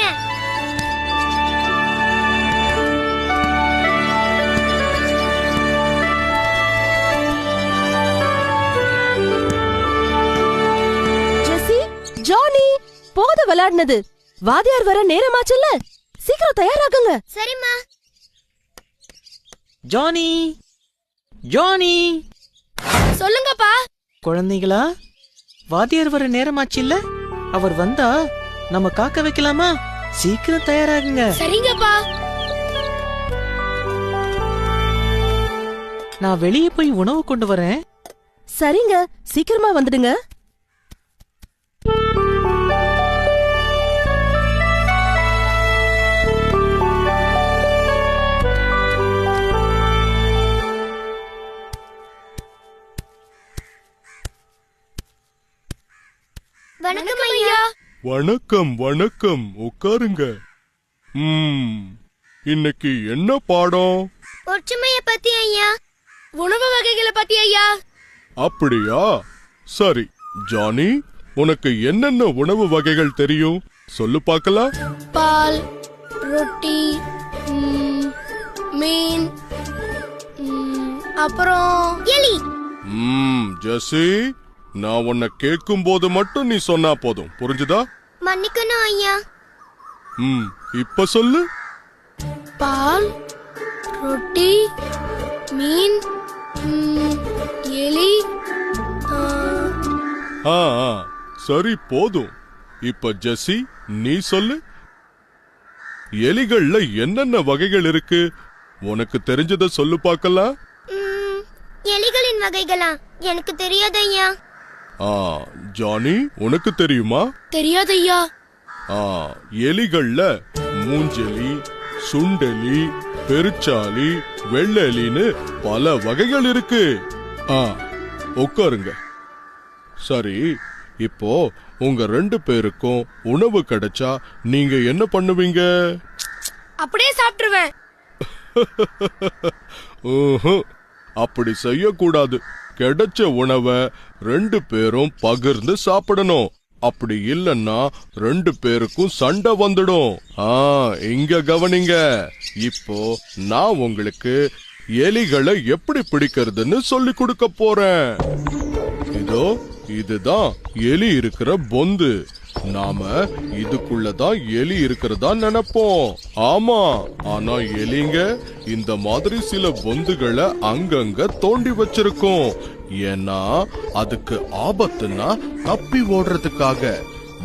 வைக்கிறேன். ஜெசி, ஜானி, போது விளையாடுனது. வாத்தியார் வர நேரமாச்சுல்ல, சீக்கிரம் தயாராகுங்க. சரிம்மா. ஜானி, ஜானி, சொல்லுங்கப்பா. குழந்தைகளா, வாத்தியார் வர நேரமாச்சு இல்ல? அவர் வந்தா நம்ம காக்க வைக்கலாமா? சீக்கிரம் தயாராகுங்க. சரிங்கப்பா. நான் வெளியே போய் உணவு கொண்டு வரேன். சரிங்க, சீக்கிரமா வந்துடுங்க. வணக்கம் ஐயா. வணக்கம் வணக்கம், உட்காருங்க. இன்னைக்கு என்ன பாடம்? ஒற்றுமைய பத்தி ஐயா. உணவு வகைகளை பத்தி ஐயா. அப்படியா? சரி ஜானி, உனக்கு என்னென்ன உணவு வகைகள் தெரியும் சொல்லு பார்க்கலாம். பால், ரொட்டி, மீன், அப்புறம் எலி. ஜெசி, நான் உன்னை கேட்கும் போது மட்டும் நீ சொன்னா போதும், புரிஞ்சுதா? மன்னிக்கணும் ஐயா. இப்ப சொல்லு. பால், ரொட்டி, மீன், எலி. சரி போதும். இப்ப ஜெசி, நீ சொல்லு. எலிகள்ல என்னென்ன வகைகள் இருக்கு? உனக்கு தெரிஞ்சத சொல்லு பார்க்கலாம். எலிகளின் வகைகளா? எனக்கு தெரியாது ஐயா. ஜானி, உனக்கு தெரியுமா? தெரியாது ஐயா. எலிகள்ல மூஞ்செலி, சுண்டெலி, பெருச்சாலி, வெள்ளெலின்னு பல வகைகள் இருக்கு. உட்காருங்க. சரி, இப்போ உங்க 2 பேருக்கும் உணவு கிடைச்சா நீங்க என்ன பண்ணுவீங்க? அப்படியே சாப்பிட்டுருவேன். அப்படி செய்யக்கூடாது. கிடைச்ச உணவை 2 பேரும் பகிர்ந்து சாப்பிடணும். அப்படி இல்லன்னா 2 பேருக்கும் சண்டை வந்துடும். இங்க கவனிங்க. இப்போ நான் உங்களுக்கு எலிகளை எப்படி பிடிக்கிறதுன்னு சொல்லி கொடுக்க போறேன். இதோ இதுதான் எலி இருக்கிற பொந்து. நாம இதுக்குள்ளதான் எலி இருக்கிறதா நினைப்போம். ஆமா, ஆனா எலிங்க இந்த மாதிரி சில பொந்துகளை அங்கங்க தோண்டி வச்சிருக்கோம். ஏன்னா அதுக்கு ஆபத்துனா தப்பி ஓடுறதுக்காக.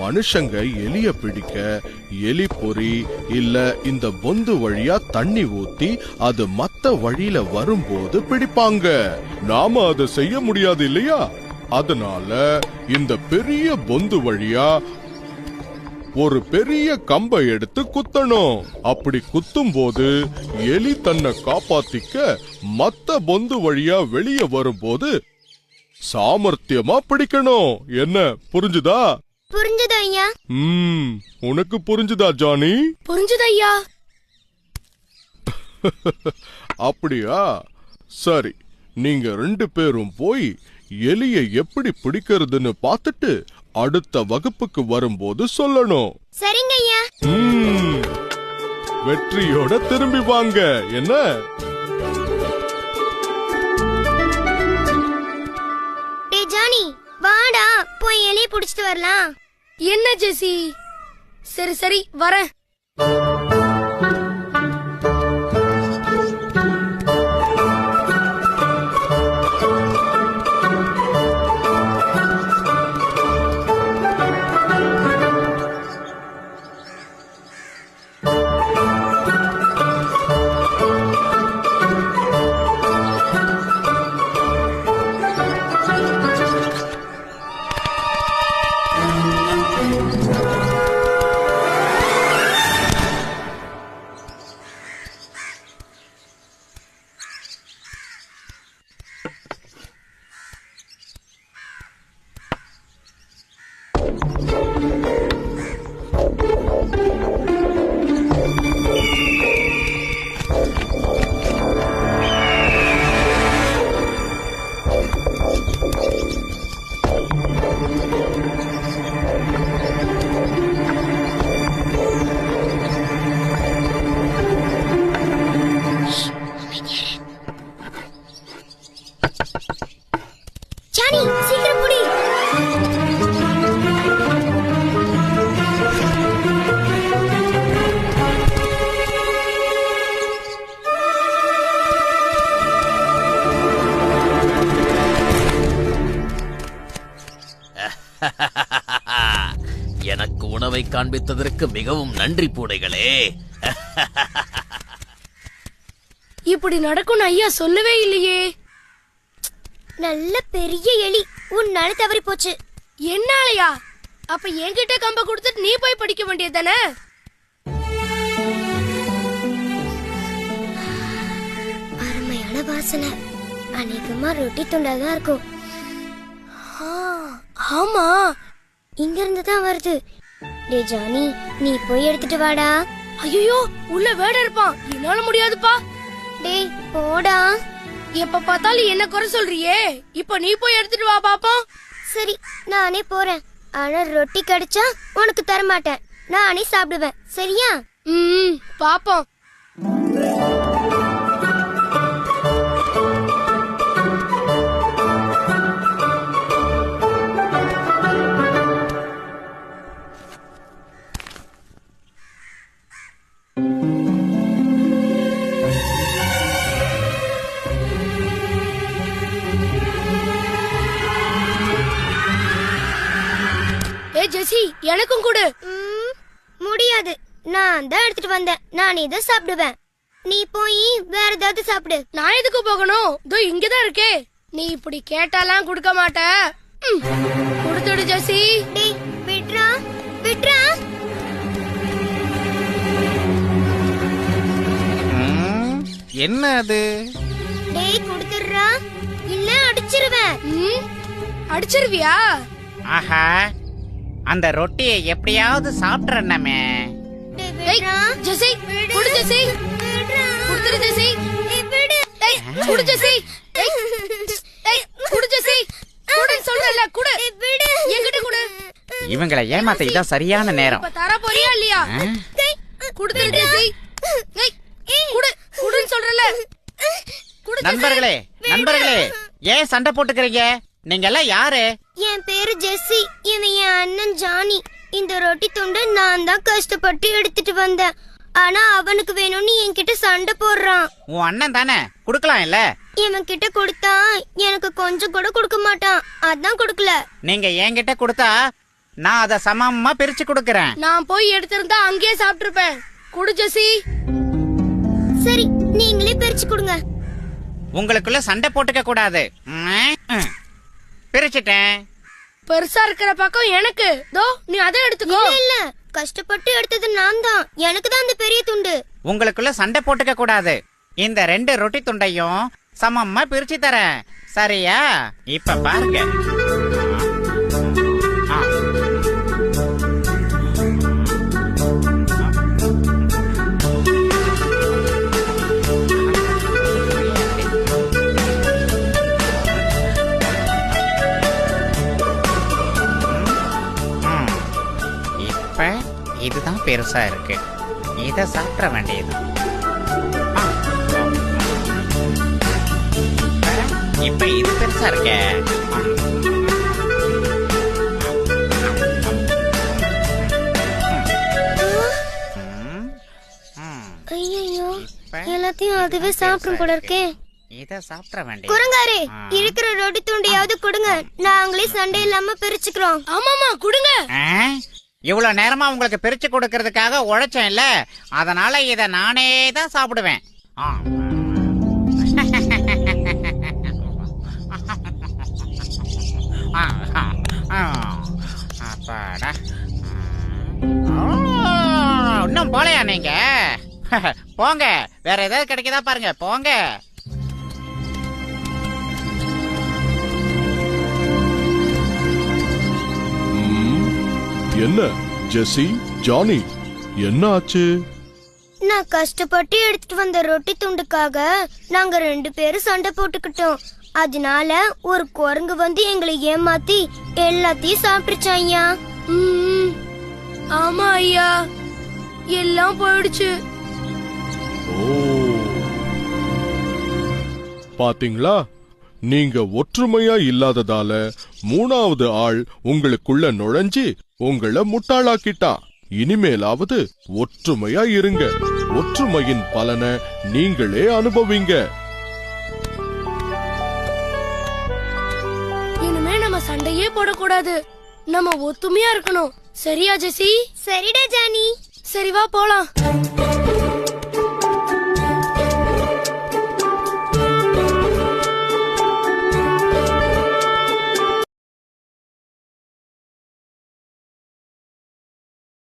மனுஷங்க எலிய பிடிக்க எலி பொறி இல்ல இந்த பொந்து வழியா தண்ணி ஊத்தி அது மத்த வழியில வரும்போது பிடிப்பாங்க. நாம அதை செய்ய முடியாது இல்லையா? அதனால இந்த பெரிய பொந்து வழியா ஒரு பெரிய கம்பை எடுத்து குத்தணும். அப்படி குத்தும் போது எலி தன்னை காப்பாத்திக்க மத்த பொந்து வழியா வெளியே வரும்போது சாமர்த்தியமா பிடிக்கணும். என்ன, புரிஞ்சுதா? புரிஞ்சது ஐயா. உனக்கு புரிஞ்சுதா ஜானி? புரிஞ்சது ஐயா. அப்படியா? சரி, நீங்க 2 பேரும் போய் எலியை எப்படி பிடிக்கிறதுன்னு பார்த்துட்டு அடுத்த வகுப்புக்கு வரும்போது சொல்லணும். சரிங்க ஐயா. வெற்றியோட திரும்பி வாங்க. என்ன? டேய் ஜானி, வாடா போய் எலியை பிடிச்சிட்டு வரலாம். என்ன ஜெசி? சரி சரி வரேன். காண்பித்ததற்கு மிகவும் நன்றி பூனைகளே. இப்படி நடக்கும் ஐயா சொல்லவே இல்லையே. நல்ல பெரிய எலி உன்னால தவறி போச்சு. என்னாலயா? அப்ப என்கிட்ட கம்ப கொடுத்துட்டு நீ போய் படிக்க வேண்டியதானே? அருமையான வாசனை. அநேகமா ரொட்டி துண்டாதான் இருக்கும். ஆமா, இங்க இருந்து தான் வருது. டே ஜானி, நீ போய் எடுத்துட்டு வாடா. ஐயோ உள்ள வேட இருப்பான், என்னால முடியாதுப்பா. டேய் போடா. எப்ப பார்த்தாலும் என்ன குறை சொல்றியே, இப்ப நீ போய் எடுத்துட்டு வா பாப்போம். சரி நானே போறேன். ஆனா ரொட்டி கிடைச்சா உனக்கு தர மாட்டேன். நானே சாப்பிடுவேன், சரியா? பாப்போம். ஜெசி, எனக்கும் கொடு. முடியாது, நான் தான் எடுத்துட்டு வந்தேன். நானே தான் சாப்பிடுவேன். நீ போய் வேற ஏதாவது சாப்பிடு. நான் எதுக்கு போகணும்? இதோ இங்கதான் இருக்கே. நீ இப்படி கேட்டாலாம் கொடுக்க மாட்ட. கொடுத்துடு ஜெசி. டேய் விட்றா விட்றா. என்ன அது? டேய் கொடுத்துடுறா, இல்ல அடிச்சிருவேன். அடிச்சிருவியா? ஆஹா, அந்த ரொட்டியை எப்படியாவது சாப்பிட்றமே. ஜெசி குடு. ஜெசி குடுத்துரு. ஜெசி குடு. ஜெசி குடு. ஜெசி குடுன்னு சொல்றல, குடு. என்கிட்ட குடு. இவங்களை ஏமாத்த இதான் சரியான நேரம். இப்ப தர போறியா இல்லையா? குடுத்துரு ஜெசி. குடு குடுன்னு சொல்றல. நண்பர்களே நண்பர்களே, ஏன் சண்டை போட்டுக்கிறீங்க? நீங்க எல்லாம் யாரு? என் பேரு ஜெஸ்ஸி. இவன் என் அண்ணன் ஜானி. இந்த ரொட்டி துண்டு நான் தான் கஷ்டப்பட்டு எடுத்துட்டு வந்தேன். ஆனா அவனுக்கு வேணும்னு என்கிட்ட சண்டை போடுறான். உன் அண்ணன் தானே, குடுக்கலாம் இல்ல? இவன் கிட்ட கொடுத்தா எனக்கு கொஞ்சம் கூட கொடுக்க மாட்டான். அதான் கொடுக்கல. நீங்க என்கிட்ட கொடுத்தா நான் அதை சமமா பிரிச்சு கொடுக்கறேன். நான் போய் எடுத்திருந்தா அங்கேயே சாப்பிட்டுருப்பேன். குடு ஜெசி. சரி நீங்களே பிரிச்சு கொடுங்க. உங்களுக்குள்ள சண்டை போட்டுக்க கூடாது. பிரிச்சுட்டேன். பெருசா இருக்கிற பக்கம் எனக்கு. தோ நீ அதை எடுத்துக்கோ. இல்ல, கஷ்டப்பட்டு எடுத்தது நான் தான். எனக்கு தான் அந்த பெரிய துண்டு. உங்களுக்குள்ள சண்டை போட்டுக்க கூடாது. இந்த 2 ரொட்டி துண்டையும் சமமா பிரிச்சு தரேன், சரியா? இப்ப பாருங்க. இதுதான் பெருசா இருக்கு. இத சாப்பிட வேண்டியது. இப்ப இது பெருசா இருக்கே. ஐயோ, எல்லாத்தையும் அதுவே சாப்பிடும் போல இருக்கே. இத சாப்பிட வேண்டியது. குரங்காரே, இருக்கிற ரொட்டி துண்டையாவது கொடுங்க. நாங்களே சண்டை இல்லாம பிரிச்சுக்கிறோம். ஆமாமா கொடுங்க. இவ்வளவு நேரமா உங்களுக்கு பிரிச்சு கொடுக்கறதுக்காக உழைச்சேன் இல்ல, அதனால இத நானே தான் சாப்பிடுவேன். அப்பாடா, இன்னும் போலையா நீங்க? போங்க, வேற ஏதாவது கிடைக்குதா பாருங்க, போங்க. என்ன ஜெசி, ஜானி, என்ன ஆச்சு? நான் கஷ்டப்பட்டு எடுத்துட்டு வந்த ரொட்டி துண்டுக்காக நாங்க 2 பேரும் சண்டை போட்டுக்கிட்டோம். அதனால ஒரு குரங்கு வந்து எங்களை ஏமாத்தி எல்லாத்தையும் சாப்பிட்டுருச்சு ஐயா. ஆமா ஐயா, எல்லாம் போயிடுச்சு. பாத்தீங்களா, நீங்க ஒற்றுமையா இல்லாததால 3வது ஆள் உங்களுக்குள்ள நுழைஞ்சி உங்களை முட்டாளாக்கிட்டான். இனிமேலாவது ஒற்றுமையா இருங்க. ஒற்றுமையின் பலனை நீங்களே அனுபவிங்க. இனிமே நம்ம சண்டையே போடக்கூடாது. நம்ம ஒத்துமையா இருக்கணும், சரியா ஜெசி? சரிடா ஜானி. சரி வா போலாம்.